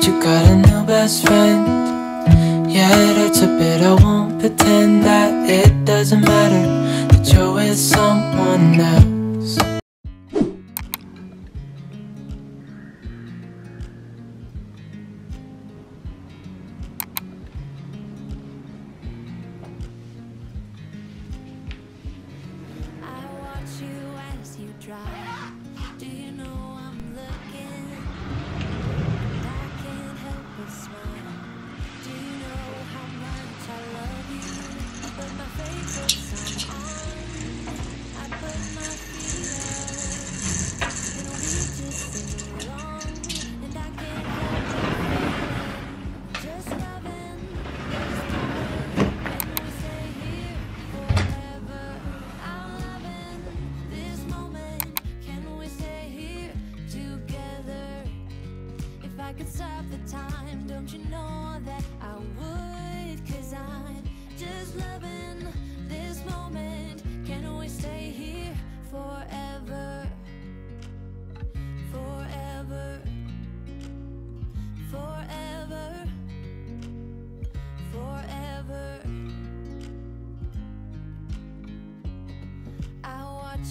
you got a new best friend. Yeah, it hurts a bit, I won't pretend that it doesn't matter that you're with someone else.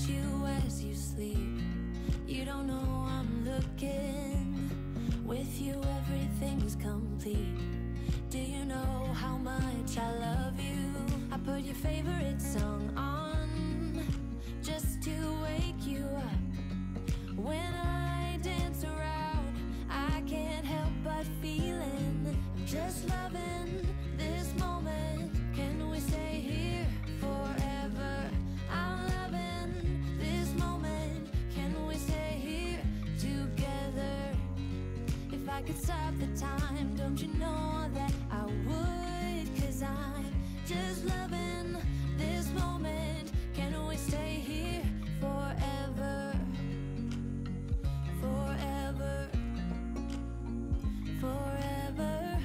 You as you sleep, you don't know I'm looking. With you everything's complete. Do you know how much I love you? I put your favorite song on just to wake you up. When I dance around, I can't help but feeling I'm just loving this moment. Can we stay here forever? I'm loving this moment. Can we stay here together? If I could stop the time, don't you know that I would? 'Cause I'm just loving this moment. Can we stay here forever? Forever. Forever.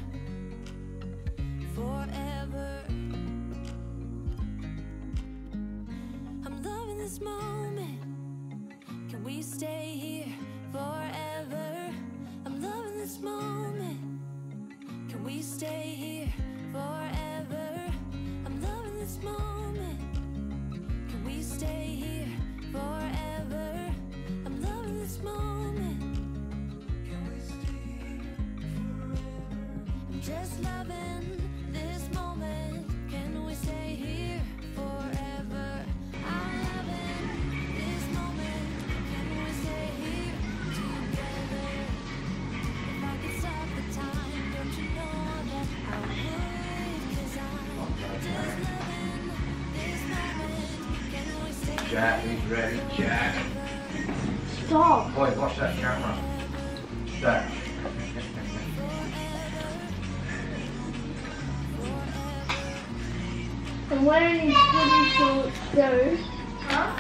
Forever. I'm loving this moment. Can we stay here forever? I'm loving this moment. Can we stay here forever? I'm loving this moment. Can we stay here forever? I'm loving this moment. Can we stay here forever? I'm just loving this moment. Can we stay here forever? I'm loving this moment. Can we stay here together? If I could stop the time, don't you know that I would? 'Cause I'm just loving this moment. Can we stay Jack is ready, Jack. Stop. Boy, watch that camera. Jack. I'm wearing these pretty short shorts. Huh?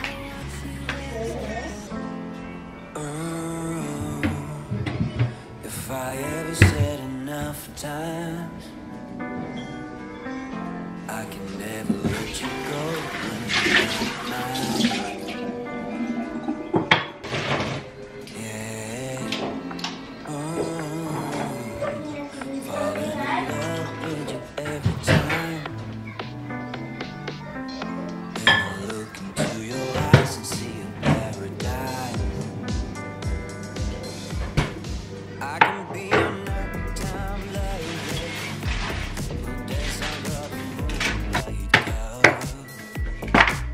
If I ever said enough times, I can never let you go when you're mine. Yeah. Falling in love with you every time. When I look into your eyes and see a paradise, I can be your nighttime lady. Dance under the moonlight cover.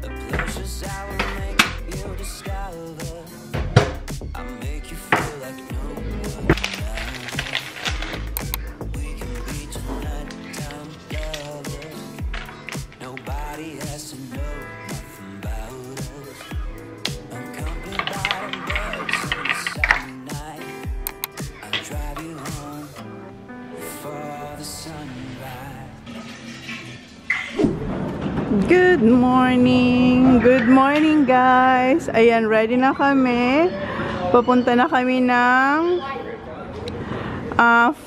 The pleasures I will make you discover. I make you feel like no one else. We can be your nighttime lovers. Nobody has to know nothing about us. Accompanied by the birds in the summer night. I'll drive you home before the sunrise. Good morning guys. Ayan, ready na kami. Papunta na kami ng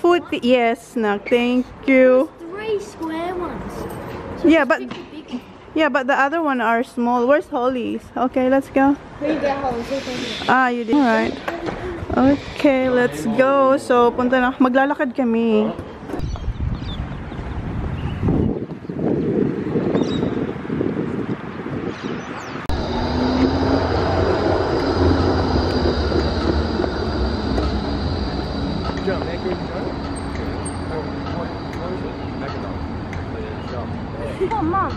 food. Yes, na. Thank you. 3 square ones. Yeah, but the other one are small. Where's Holly's? Okay, let's go. Where you get holes? Ah, you did. All right. Okay, let's go. So, punta na. Maglalakad kami. Oh, Mom.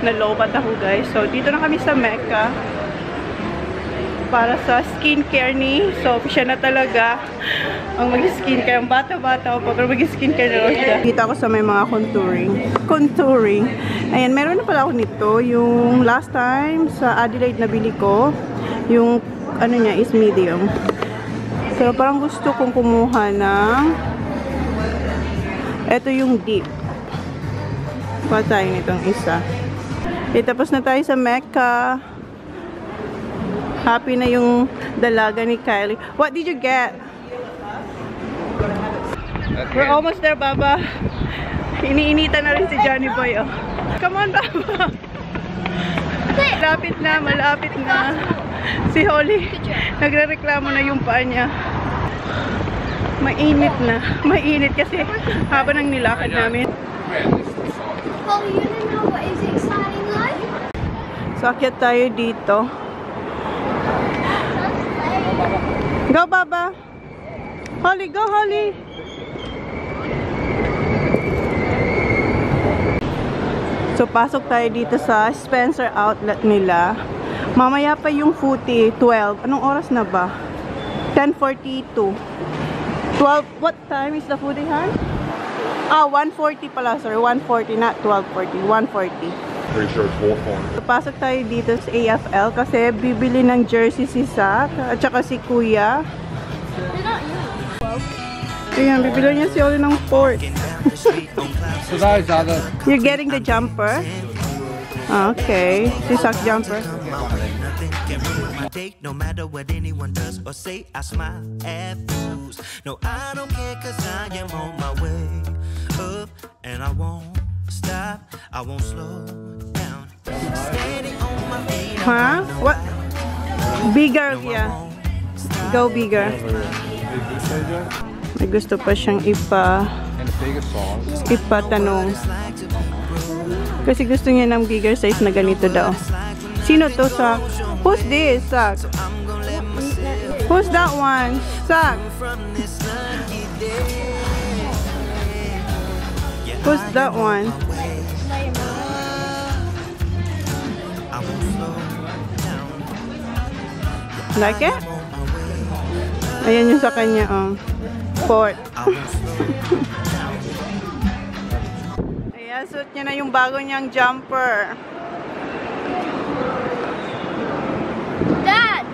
Nalobat ako guys. So, dito na kami sa Mecca para sa skincare ni. So, siya na talaga ang mag-skincare. Ang bata-bata ako pero mag-skincare na lang siya. Dito ako sa may mga contouring. Ayan, meron na pala ako nito. Yung last time sa Adelaide nabili ko, yung ano niya is medium. So, parang gusto kong kumuha ng ito yung deep. Pa tayo nitong isa. Tapos na tayo sa Mecca. Happy na yung dalaga ni Kylie. What did you get? We're almost there, Baba. Iniinitan na rin si Johnny Boy. Oh. Come on, Baba. Malapit na, malapit na. Si Holly, nagre-reklamo na yung paa niya. Mainit na. Mainit kasi haba ng nilakad namin. Well, you don't know what is exciting like? So, akyat tayo dito. Go, Baba. Holly, go, Holly. So, pasok tayo dito sa Spencer outlet nila. Mamaya pa yung footy, 12. Anong oras na ba? 10:42. 12, what time is the footy, Han? Ah, 1:40 pala, sorry. 1:40, not 12:40. 1:40. Pretty sure it's 4:40. So, pasok tayo dito sa AFL kasi bibili ng jersey si Zach at saka si Kuya. Ayan, bibili niya si Oli ng port. So those are the... You're getting the jumper? Okay. Si Zach jumper. No matter what anyone does or say, I smile at fools. No, I don't care 'cause I am on my way up and I won't stop. I won't slow down. Steady on my feet. Huh? What? Bigger, yeah. Go bigger. May gusto pa siyang And the biggest size. ipatanong. Kasi gusto niya ng bigger size na ganito daw. Sino to, Zach? Who's this, Zach? Who's that one? Zach? Who's that one? Like it? Ayan yung sa kanya, Fort. Ayan, suot niya na yung bago niyang jumper. Dad!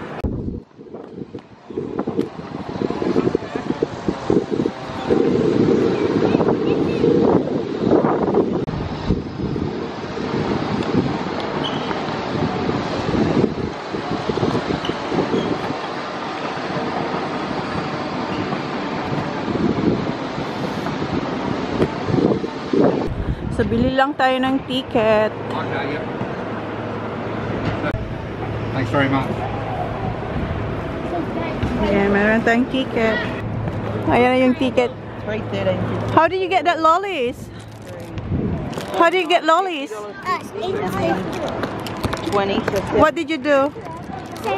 So, bili lang tayo ng ticket. Okay, yep. Thanks very much. Ayan, meron tayong ticket. Ayan na yung ticket. How did you get that lollies? How did you get lollies? 20. What did you do? So,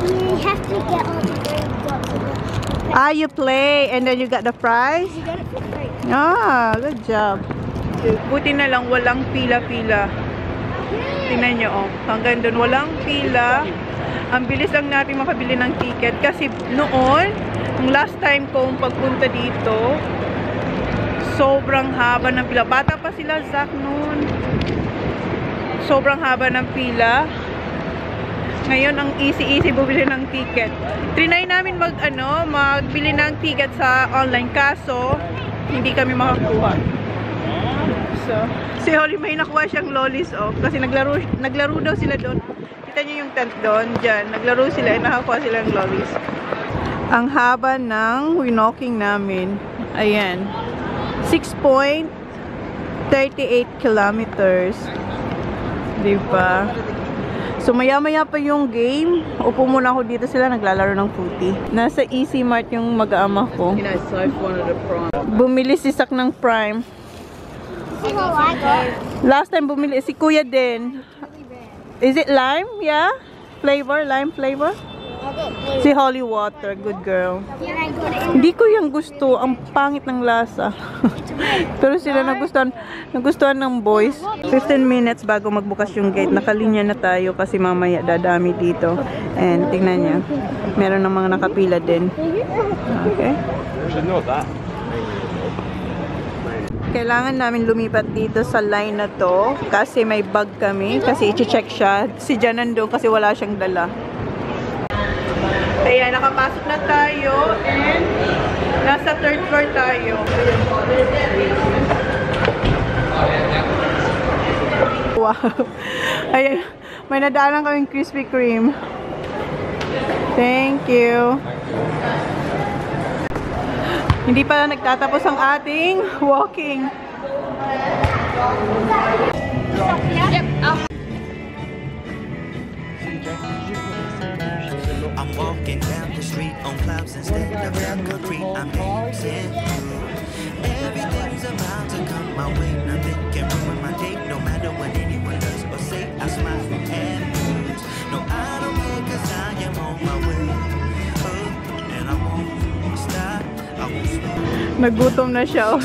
you have to get all the green dots. Ah, you play and then you got the prize? You got it for free. Ah, good job. Buti na lang walang pila-pila. Tingnan nyo, oh. Hanggang doon walang pila. Ang bilis lang natin makabili ng ticket. Kasi noon, ang last time kong pagpunta dito, sobrang haba ng pila. Bata pa sila, Zach, noon. Sobrang haba ng pila. Ngayon, ang easy-easy bumili ng ticket. Trinay namin magbili ng ticket sa online. Kaso, hindi kami makakuha. So, si Si Holly may nakuha siyang lollies, oh. Kasi naglaro daw sila doon. Kita niyo yung tent doon, dyan. Naglaro sila, nakakuha sila ng lollies. Ang haba ng winwalking namin. Ayan. 6.38 kilometers. Diba? So, maya-maya pa yung game. Upo muna ako dito, sila naglalaro ng puti. Nasa Easy Mart yung mag-aama ko. Bumili si Sak ng Prime. Last time bumili si Kuya din. Is it lime? Yeah? Flavor? Lime flavor? Si Holy Water. Good girl. Hindi ko yung gusto. Ang pangit ng lasa. Pero sila nagustuhan ng boys. 15 minutes bago magbukas yung gate. Nakalinya na tayo kasi mamaya dadami dito. And tingnan niya. Meron ng mga nakapila din. Okay. Kailangan namin lumipat dito sa line na to kasi may bag kami. Kasi i-check siya. Si Jan nandun kasi wala siyang dala. Ayan, nakapasok na tayo and nasa 3rd floor tayo. Wow. Ayan, may nadaanan kaming Krispy Kreme. Thank you. Hindi pala nagtatapos ang ating walking. I'm walking down the street on clouds instead of the concrete. I'm dancing through. Everything's about to come my way. Nothing can ruin my day, no matter what anyone does or say. I smile and lose. No, I don't care 'cause I am on my way. And I won't stop. I won't stop. Nagutom na siya. Oh.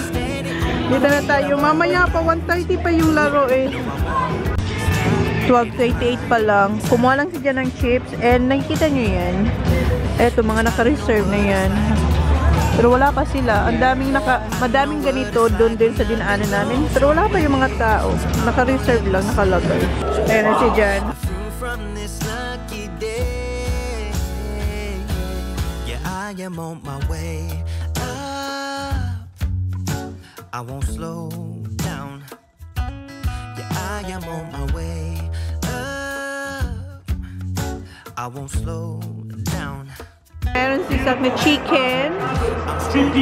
Dito na tayo. Mamaya pa, 1:30 pa yung laro eh. 12:38 pa lang. Kumuha lang siya ng chips and nakikita nyo yan. Eto, mga naka-reserve na yan. Pero wala pa sila. Madaming ganito doon din sa dinaanan namin. Pero wala pa yung mga tao. Naka-reserve lang, nakalagay. Ayan na si Jan. Yeah, I am on my way up. I won't slow down. Yeah, I am on my way up. I won't slow down. Meron si Sak na chicken. 3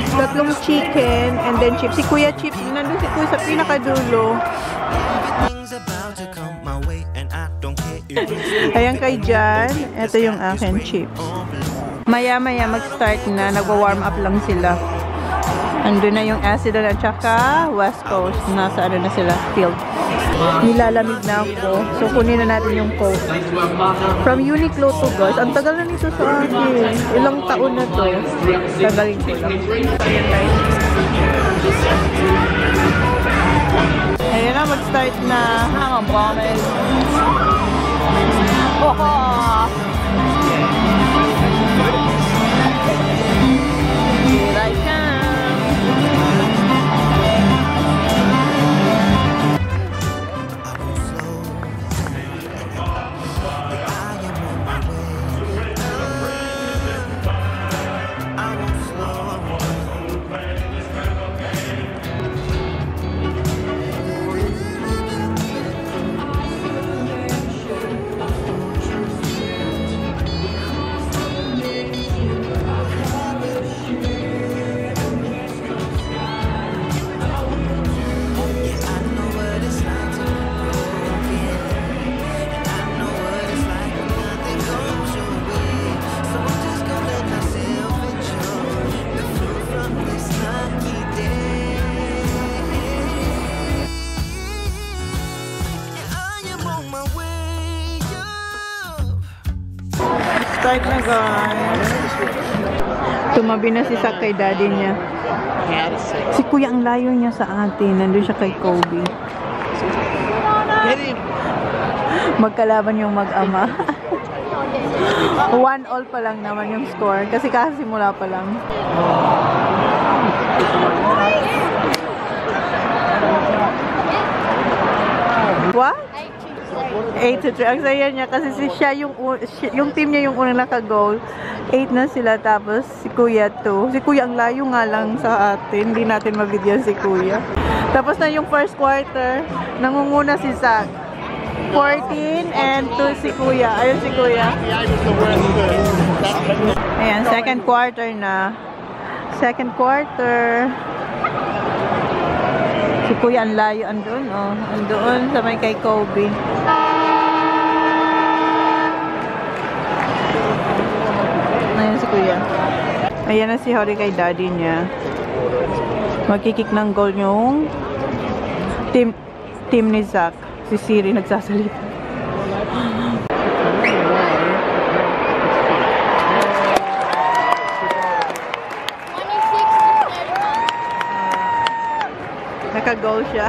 chicken and then chips. Si Kuya chips. Nandun si Kuya sa pinakadulo. Ayan kay Jan. Ito yung akin chips. Maya-maya mag-start na. Nagwa-warm up lang sila. Andun na yung acid at saka West Coast. Nasa ano na sila, field. Nilalamig na ako. So, kunin na natin yung Coke. From Uniqlo to, guys. Ang tagal na nito sa akin. Ilang taon na to. Tagalin ko lang. Ayan na, mag-start na. Hang on, bombers. Here I come. Start na, guys. Tumabi na si Sak kay daddy niya. Si Kuya ang layo niya sa atin. Nandun siya kay Kobe. Magkalaban yung mag-ama. 1-1 pa lang naman yung score. Kasi kasimula pa lang. What? 8-3. Ang saya niya kasi siya yung team niya yung unang naka-goal. 8 na sila tapos si Kuya 2. Si Kuya ang layo nga lang sa atin. Hindi natin mabigyan si Kuya. Tapos na yung first quarter. Nangunguna si Zach. 14 and 2 si Kuya. Ayun si Kuya. Ayan, second quarter na. Second quarter. Si Kuya ang layo. Andun, oh. Andun sa may kay Kobe. Ayan si Kuya. Ayan na si Hori kay daddy niya. Magkikik ng goal yung team ni Zach. Si Siri nagsasalita. Naka-goal siya.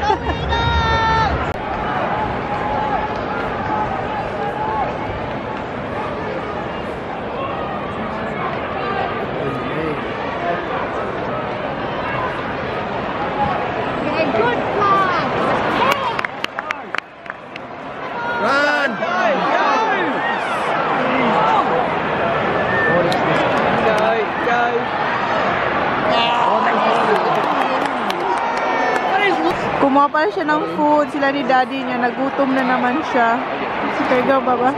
Kumuha pa siya ng food. Sila ni daddy niya. Nagutom na naman siya. Kaya baba.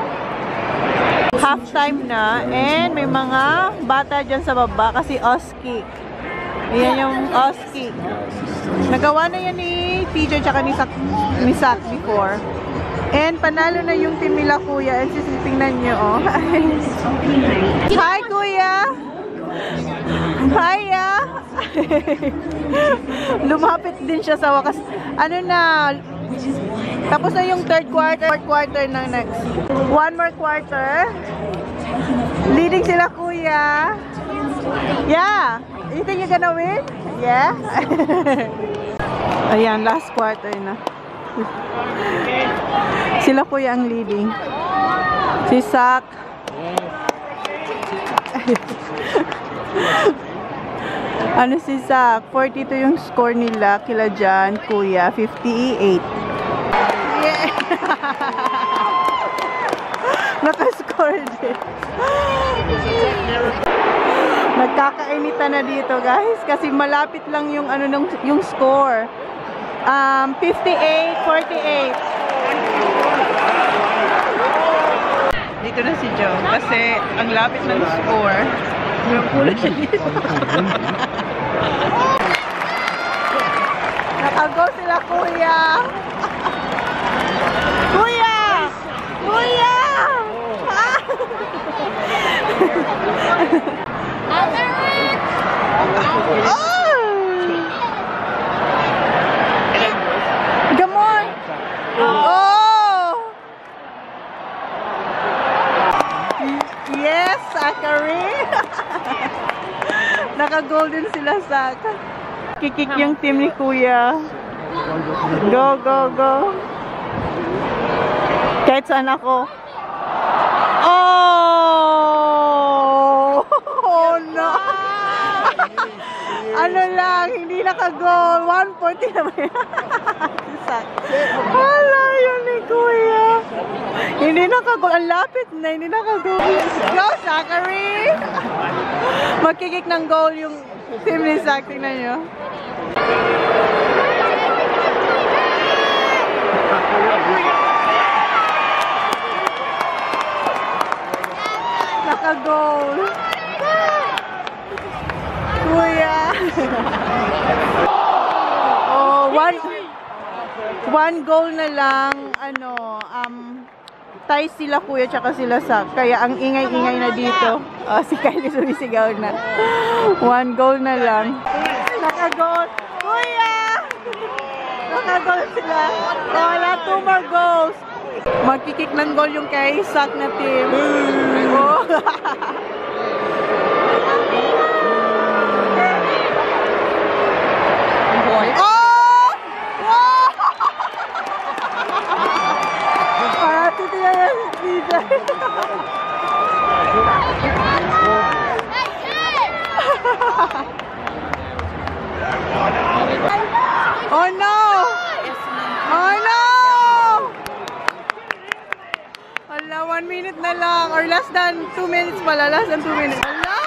Half time na. And may mga bata dyan sa baba. Kasi Oski. Ayan yung Oski. Nagawa na yan ni TJ tsaka ni Sak before. And panalo na yung team nila Kuya. And tingnan nyo, oh. Hi, Kuya! Hiya! Lumapit din siya sa wakas. Ano na? Tapos na yung third quarter. Fourth quarter na next. One more quarter. Leading sila Kuya. Yeah! You think you're gonna win? Yeah? Ayan, last quarter na. Sila Kuya ang leading. Si Sak. Ano si Sak? 42 yung score nila. Kila dyan, Kuya. 58. Yeah! Naka-score din. Nagkakainitan na dito, guys. Kasi malapit lang yung ano yung score. 58-48. Dito na si Joe. Kasi ang lapit ng score. Nakago sila Kuya. Kuya! Kuya! Come on! Oh! Yes, Zachary! Naka-golden sila sa kikik yung team ni Kuya. Go, go, go. Kahit saan ako. Oh! Oh no! Ano lang, hindi naka-goal. 140 naman. Hala, yun ni Kuya. Hindi naka-goal. Ang lapit na, hindi naka-goal. Go, Zachary! Magkikik ng goal yung team ni Zach. Tingnan nyo. Naka-goal. Kuya. Oh, one goal na lang. Ano, tie sila Kuya tsaka sila Sak. Kaya ang ingay-ingay na dito. Oh, si Kylie sumisigaw na. One goal na lang. Naka-goal. Kuya! Naka-goal sila. Wala 2 more goals. Magkikik ng goal yung kay Sak na team. Oh. Oh! Wow! Para titiyan na si DJ. Oh no! Oh no! Ala, 1 minute na lang. Or less than 2 minutes pala. Less than 2 minutes. Ala!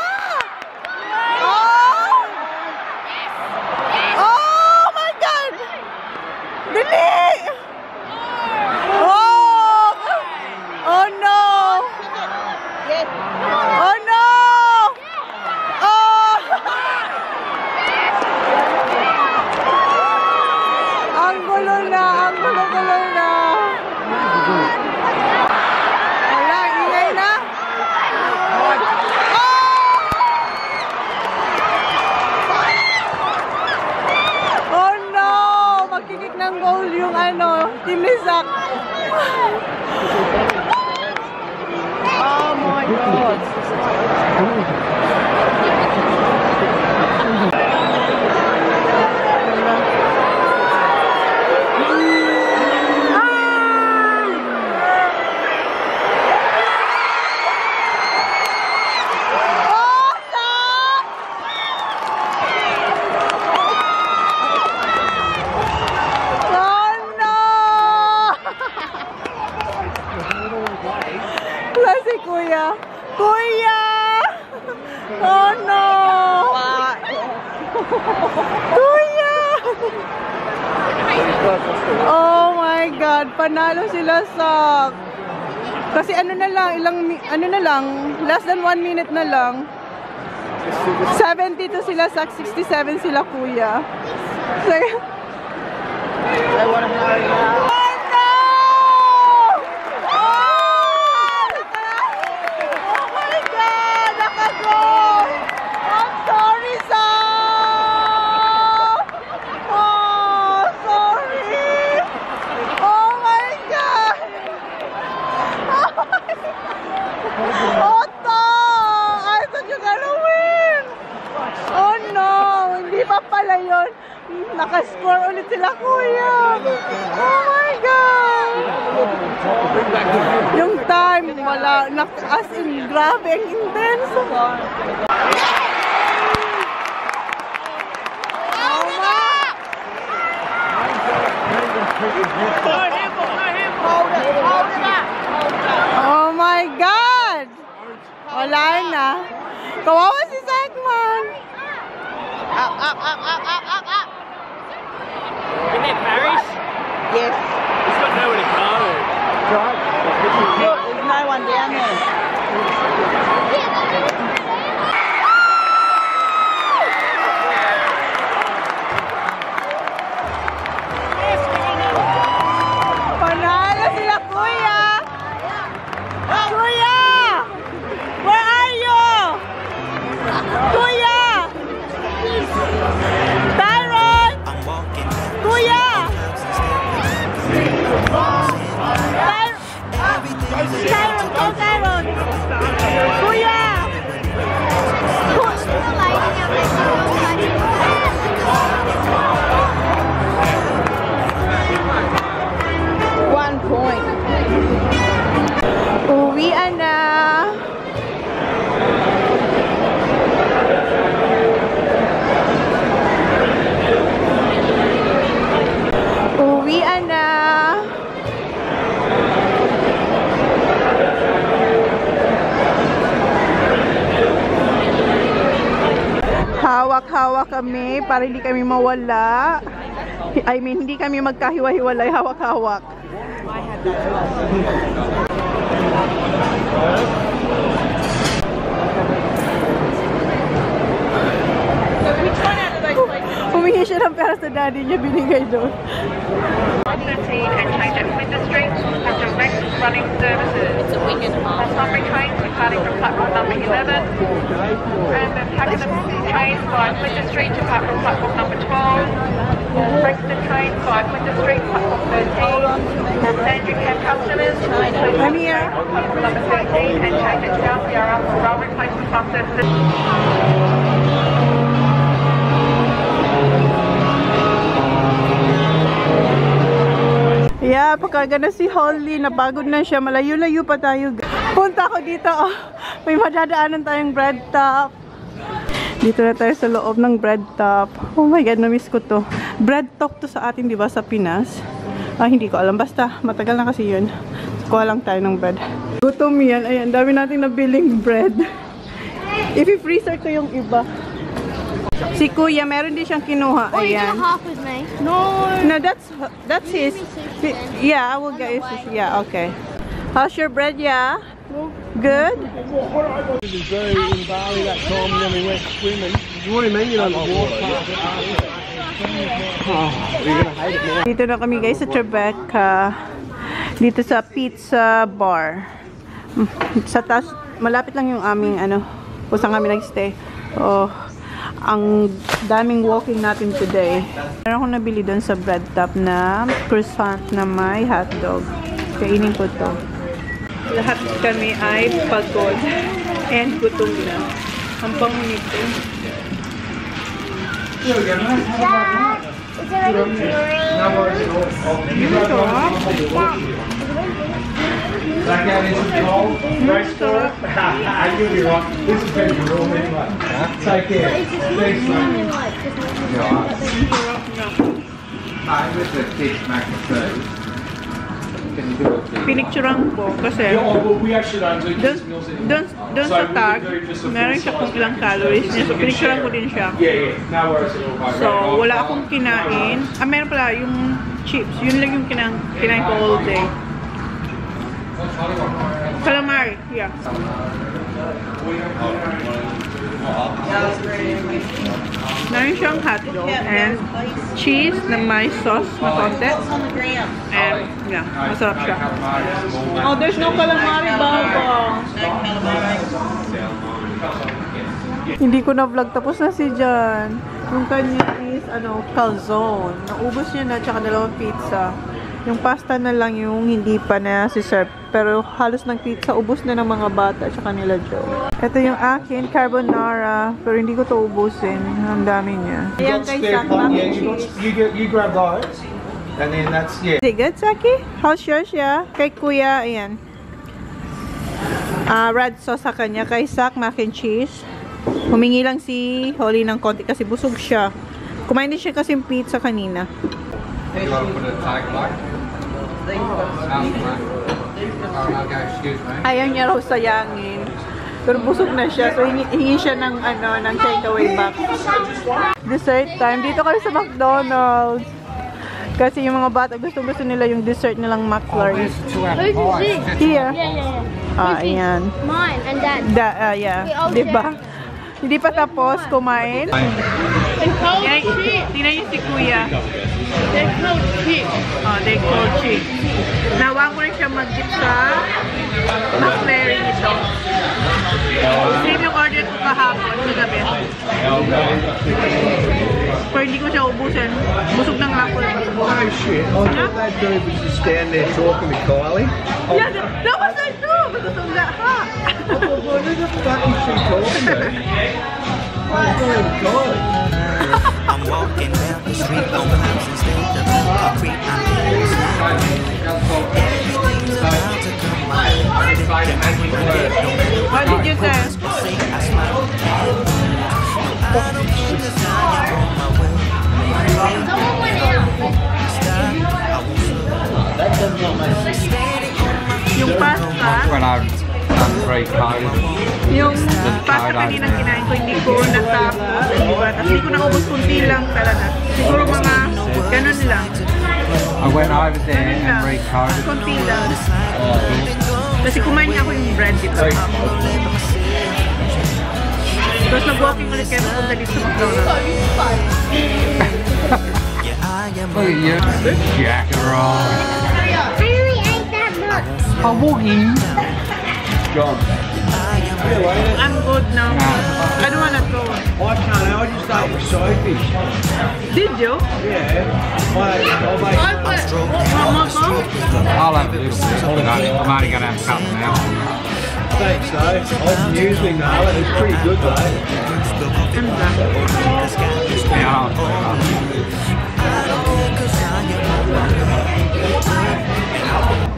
Oh! Oh my God! Dali! Oh! Oh no! Oh no! Oh! Ang gulo na! Ang gulo-gulo na! Wala, ingay na! Oh no! Magkikik ng goal yung Team Lizak. Oh my God! Si Kuya. Kuya! Oh no! Kuya! Oh my God! Panalo sila sa... Kasi ano na lang, less than 1 minute na lang. 72 sila sa 67 sila Kuya. So, I wanna marry now. Naka-score ulit sila Kuya. Oh my God. Yung time, wala. As in, grabe, ang intense. Oh my God. Wala na. Kawawa si Zachman. Up, up, up, up, up, up, up. Isn't it Paris? Yes. It's got nowhere to go. Look, there's no one down there. Panalo sila Kuya! Kuya! Where are you? Kuya! Tyron! Kuya! Tyron, go Tyron! Kuya! One point. Uwian na. Uwian na. Hawak-hawak kami para hindi kami mawala. I mean, hindi kami magkahiwa-hiwalay. Hawak-hawak. Humingi siya ng pera sa daddy niya, binigay doon. 13 and change at Flinders Street for direct running services. It's a week and a half. Summary trains departing from platform number 11 and then Pakenham trains by Flinders Street to platform number 12. Brixton trains by Flinders Street, platform 13. Sandring Camp customers, I'm here. platform number 13 and change at Chelsea are up for rail replacement bus services. Yeah, pagkaga na si Holly, napagod na siya. Malayo-layo pa tayo. Punta ako dito. Oh, may madadaanan tayong bread top. Dito na tayo sa loob ng bread top. Oh my God, na-miss ko to. Bread top to sa atin, di ba, sa Pinas? Ah, hindi ko alam. Basta, matagal na kasi yun. Kuha lang tayo ng bread. Gutom yan. Ayan, dami nating nabiling bread. I-freezer ko yung iba. Si Kuya, meron din siyang kinuha. Or you do Ayan. half with me. No. No, that's his. Yeah, I will get his. Yeah, okay. How's your bread, yeah? Good? In Bali that time when we went swimming. What do you mean you don't walk past it? You're gonna hate it now. Dito na kami guys sa Tribeca. Dito sa pizza bar. Sa taas, malapit lang yung aming kung saan kami nagstay. Oh, ang daming walking natin today. Meron akong nabili doon sa bread top na croissant na may hotdog. Kainin ko to. Lahat kami ay pagod and gutom na. Ang bango nito. Dad, is there any drink? Yung sarap. Back out into the cold. Race for it. You'll be right. This is better than all anyway. Take care. Thanks, mate. With the kids mac and cheese. Can you do it? Pinicturean ko kasi We actually don't do kids meals anymore. doon sa tag, meron siya kung ilang calories niya. So, pinicturean ko din siya. Yeah. No worries at all. So, wala akong kinain. Meron pala yung chips. Yun lang yung kinain ko all day. Calamari, yeah. Meron siyang hotdog and cheese na may sauce na konti. And, yeah, masarap siya. Oh, there's no calamari, Baba. Hindi ko na vlog. Tapos na si Jan. Yung kanya is, calzone. Naubos niya na, tsaka dalawang pizza. Yung pasta na lang yung hindi pa na si-serve. Pero halos ng pizza, ubos na ng mga bata at saka nila Joe. Ito yung akin, carbonara. Pero hindi ko to ubusin. Ang dami niya. Ayan kay Sak, mac and cheese. You grab those. And then that's, yeah. Is it good, Saki? How's yours, yeah? Kay Kuya, ayan. Red sauce sa kanya. Kay Sak, mac and cheese. Humingi lang si Holly ng konti kasi busog siya. Kumain din siya kasi yung pizza kanina. You want to put a tag like? Excuse me. Ayaw niya raw sayangin. Pero busog na siya. So, hingi siya ng, ng takeaway box. Dessert time. Dito kami sa McDonald's. Kasi yung mga bata, gusto nila yung dessert nilang McFlurry. Here. Ayan. Mine and Dad. Yeah. Diba? Hindi pa tapos kumain. Tingnan niyo si Kuya. They're called chips. Oh, they call chips. Nawa ko rin siya mag-dip sa McFlurry nito. Same yung order ko kahapon sa gabi. Pero hindi ko siya ubusin. Busog na nga ako. Oh shit. I thought that dude was just stand there talking with Kylie. Yeah, that was I too. Busog na ha. What the fuck is she talking to? I'm walking down the street on clouds instead of concrete. I'm in everything's about to come my way. What did you say? I smile. I don't think the sign on my way. Someone went out. Yung pasta, When I've done 3 codes. yung pasta kanina kinain ko, hindi ko natapos. Diba? Tapos hindi ko naubos, kunti lang talaga. Siguro mga ganun lang. I went over there and recoded. Kunti lang. Kasi kumain niya ako yung bread dito. Tapos nag-walking ulit kayo papunta dito sa McDonald's. Look at you. Jack and roll. I only ate that much. I'm walking. John. I'm good now. I don't wanna go. I can't. I just ate with soapfish. Did you? Yeah. I'll make Want more? I'll have a little bit. I'm only going to have a couple now. thanks though. I usually nail it. It's pretty good though. Yeah, I'll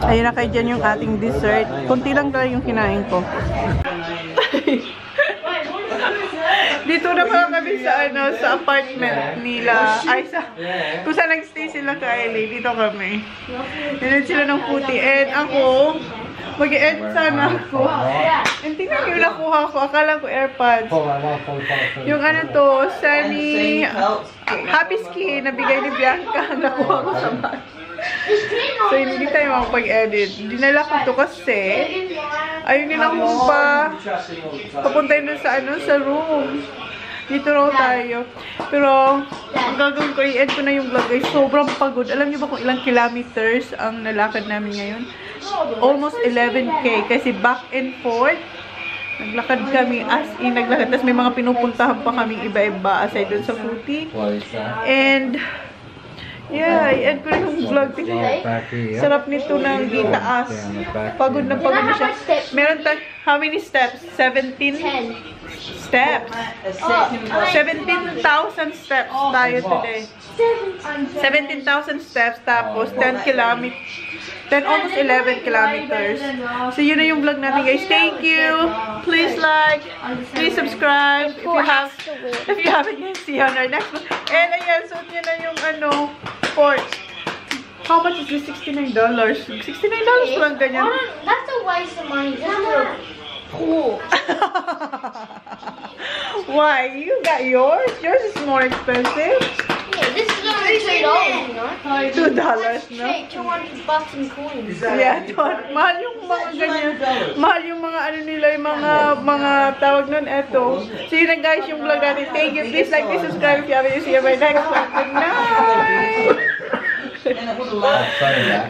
Ayun na kayo dyan yung ating dessert. Kunti lang talaga yung kinain ko. Dito na pala kami sa sa apartment nila. Ay, kung saan nag-stay sila kay Ellie. Dito kami. Dinod sila ng puti. And ako, Mag-edit sana ako. Hindi na yung nakuha ko. Akala ko AirPods. Yung ano to, Sunny Happy Skin na bigay ni Bianca. Nakuha ko sa bag. So, hindi tayo makapag-edit. Dinala ko to kasi ayun nila kung papuntayin dun sa ano, sa room. Dito raw tayo. Pero, ang gagawin ko, i-end ko na yung vlog guys. Sobrang pagod. Alam niyo ba kung ilang kilometers ang nalakad namin ngayon? Almost 11K. Kasi back and forth. Naglakad kami as in naglakad. Tapos may mga pinupuntahan pa kami iba-iba aside dun sa fruity. And, yeah, i-end ko na yung vlog. Sarap nito ng itaas. Pagod na siya. Meron tayo, how many steps? 17? 10 steps. 17,000 steps tayo today. 17,000 steps tapos 10 kilometers. 10, almost 11 kilometers. So, yun na yung vlog natin, guys. Thank you. Please like. Please subscribe. If you haven't yet, see you on our next vlog. And, ayan, suot nyo na yung, ano, porch. How much is this? $69. $69 lang ganyan. That's a waste of money. Cool. Why? You got yours? Yours is more expensive. Yeah, this is only $2, you know? $2, no? $200 in coins. Yeah, mahal yung mga ganyan. Mahal yung mga ano nila, yung mga tawag nun, eto. So yun na guys, yung vlog natin. Thank you. Please like, please subscribe if you haven't. See you in my next vlog. Good night!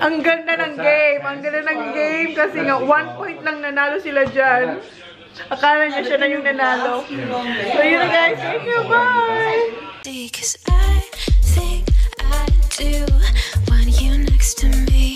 Ang ganda ng game. Ang ganda ng game kasi nga 1 point lang nanalo sila dyan. Akala niya siya na yung nanalo. So yun na guys. Thank you. Bye! Because I think I do want you next to me.